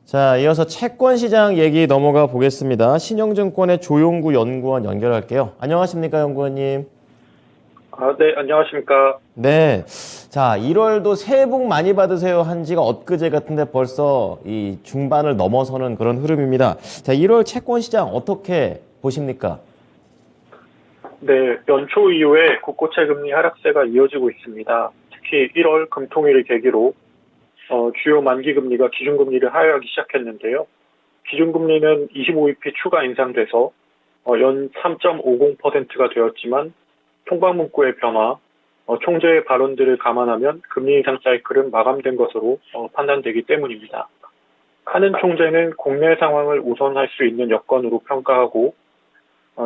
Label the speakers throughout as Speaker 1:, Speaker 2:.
Speaker 1: 자, 이어서 채권 시장 얘기 넘어가 보겠습니다. 신영증권의 조용구 연구원 연결할게요. 안녕하십니까, 연구원님?
Speaker 2: 네, 안녕하십니까.
Speaker 1: 네. 자, 1월도 새해 복 많이 받으세요 한 지가 엊그제 같은데 벌써 이 중반을 넘어서는 그런 흐름입니다. 자, 1월 채권 시장 어떻게 보십니까?
Speaker 2: 네, 연초 이후에 국고채 금리 하락세가 이어지고 있습니다. 특히 1월 금통일을 계기로 주요 만기 금리가 기준금리를 하회하기 시작했는데요. 기준금리는 25bp 추가 인상돼서 연 3.50%가 되었지만 통방문구의 변화, 총재의 발언들을 감안하면 금리 인상 사이클은 마감된 것으로 판단되기 때문입니다. 하는 총재는 국내 상황을 우선할 수 있는 여건으로 평가하고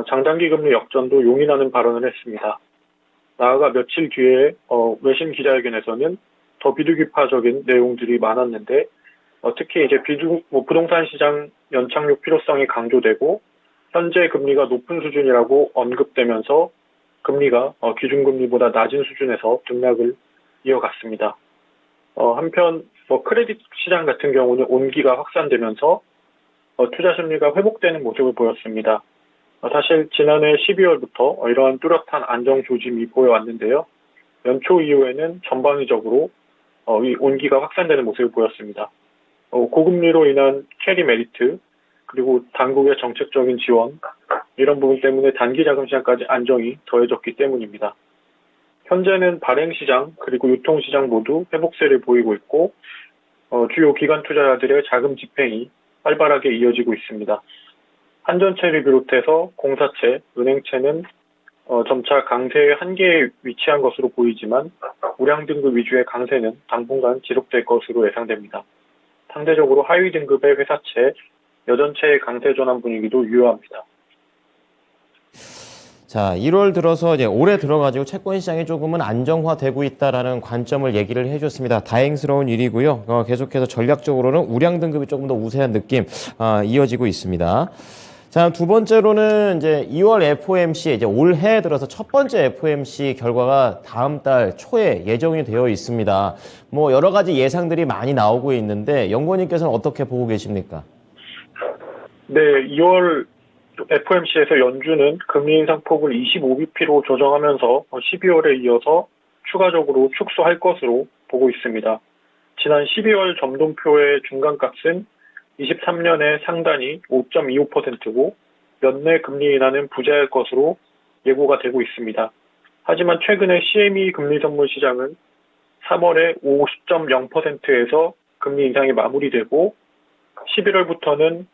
Speaker 2: 장단기 금리 역전도 용인하는 발언을 했습니다. 나아가 며칠 뒤에 외신 기자회견에서는 더 비둘기파적인 내용들이 많았는데 특히 이제 부동산 시장 연착륙 필요성이 강조되고 현재 금리가 높은 수준이라고 언급되면서 금리가 기준금리보다 낮은 수준에서 등락을 이어갔습니다. 한편 크레딧 시장 같은 경우는 온기가 확산되면서 투자 심리가 회복되는 모습을 보였습니다. 사실 지난해 12월부터 이러한 뚜렷한 안정 조짐이 보여왔는데요. 연초 이후에는 전방위적으로 이 온기가 확산되는 모습을 보였습니다. 고금리로 인한 캐리 메리트, 그리고 당국의 정책적인 지원, 이런 부분 때문에 단기 자금 시장까지 안정이 더해졌기 때문입니다. 현재는 발행 시장 그리고 유통 시장 모두 회복세를 보이고 있고 주요 기관 투자자들의 자금 집행이 활발하게 이어지고 있습니다. 한전채를 비롯해서 공사채, 은행채는 점차 강세의 한계에 위치한 것으로 보이지만 우량 등급 위주의 강세는 당분간 지속될 것으로 예상됩니다. 상대적으로 하위 등급의 회사채, 여전체의 강세 전환 분위기도 유효합니다.
Speaker 1: 자, 1월 들어서 이제 올해 들어가지고 채권 시장이 조금은 안정화되고 있다라는 관점을 얘기를 해줬습니다. 다행스러운 일이고요. 계속해서 전략적으로는 우량 등급이 조금 더 우세한 느낌 이어지고 있습니다. 자, 두 번째로는 이제 2월 FOMC, 이제 올해 들어서 첫 번째 FOMC 결과가 다음 달 초에 예정이 되어 있습니다. 뭐 여러 가지 예상들이 많이 나오고 있는데 연구원님께서는 어떻게 보고 계십니까?
Speaker 2: 네, 2월 FOMC에서 연준은 금리 인상 폭을 25bp로 조정하면서 12월에 이어서 추가적으로 축소할 것으로 보고 있습니다. 지난 12월 점동표의 중간값은 23년의 상단이 5.25%고 연내 금리 인하는 부재할 것으로 예고가 되고 있습니다. 하지만 최근에 CME 금리 선물 시장은 3월에 50.0%에서 금리 인상이 마무리되고 11월부터는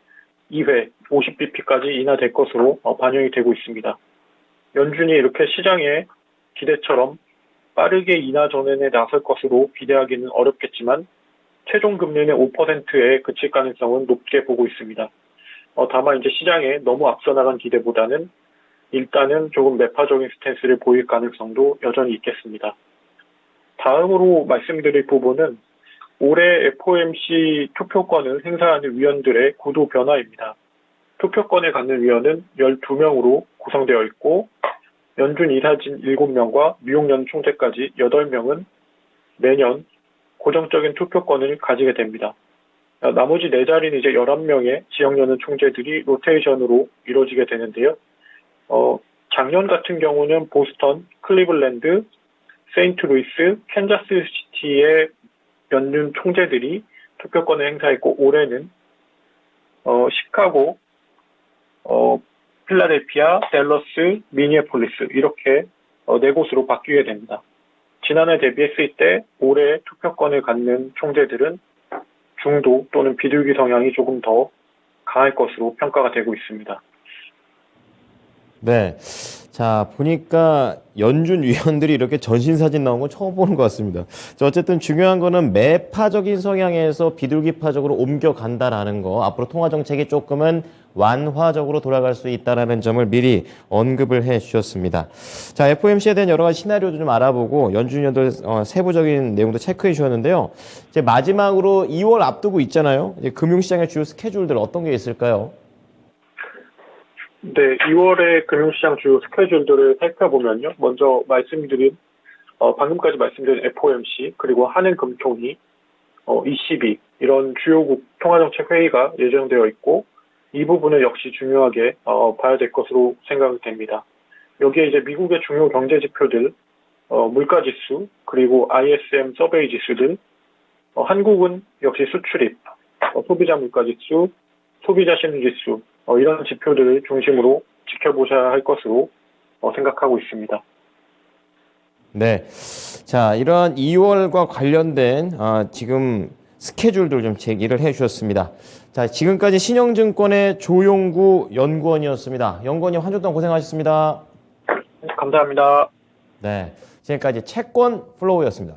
Speaker 2: 2회 50bp까지 인하될 것으로 반영이 되고 있습니다. 연준이 이렇게 시장의 기대처럼 빠르게 인하 전환에 나설 것으로 기대하기는 어렵겠지만 최종 금리는 5%에 그칠 가능성은 높게 보고 있습니다. 다만 이제 시장에 너무 앞서 나간 기대보다는 일단은 조금 매파적인 스탠스를 보일 가능성도 여전히 있겠습니다. 다음으로 말씀드릴 부분은 올해 FOMC 투표권을 행사하는 위원들의 구도 변화입니다. 투표권을 갖는 위원은 12명으로 구성되어 있고 연준 이사진 7명과 뉴욕연 총재까지 8명은 매년 고정적인 투표권을 가지게 됩니다. 나머지 4자리는 이제 11명의 지역연은 총재들이 로테이션으로 이루어지게 되는데요. 작년 같은 경우는 보스턴, 클리블랜드, 세인트루이스, 캔자스시티의 연준 총재들이 투표권을 행사했고 올해는 시카고, 필라델피아, 댈러스, 미니애폴리스 이렇게 4곳으로 바뀌게 됩니다. 지난해 대비했을 때 올해 투표권을 갖는 총재들은 중도 또는 비둘기 성향이 조금 더 강할 것으로 평가가 되고 있습니다.
Speaker 1: 네. 자, 보니까 연준 위원들이 이렇게 전신사진 나온 건 처음 보는 것 같습니다. 자, 어쨌든 중요한 거는 매파적인 성향에서 비둘기파적으로 옮겨간다라는 거. 앞으로 통화정책이 조금은 완화적으로 돌아갈 수 있다는 점을 미리 언급을 해 주셨습니다. 자, FOMC에 대한 여러 가지 시나리오도 좀 알아보고 연준 위원들 세부적인 내용도 체크해 주셨는데요. 이제 마지막으로 2월 앞두고 있잖아요. 이제 금융시장의 주요 스케줄들 어떤 게 있을까요?
Speaker 2: 네, 2월의 금융시장 주요 스케줄들을 살펴보면요. 먼저 방금까지 말씀드린 FOMC, 그리고 한은금통위, ECB 이런 주요국 통화정책 회의가 예정되어 있고 이 부분을 역시 중요하게 봐야 될 것으로 생각이 됩니다. 여기에 이제 미국의 중요 경제 지표들, 물가지수 그리고 ISM 서베이 지수들, 한국은 역시 수출입, 소비자 물가지수, 소비자 심리지수 이런 지표들을 중심으로 지켜보셔야 할 것으로 생각하고 있습니다.
Speaker 1: 네. 자, 이러한 2월과 관련된 지금 스케줄들 좀 제기를 해 주셨습니다. 자, 지금까지 신영증권의 조용구 연구원이었습니다. 연구원님 한 주 동안 고생하셨습니다.
Speaker 2: 감사합니다.
Speaker 1: 네. 지금까지 채권 플로우였습니다.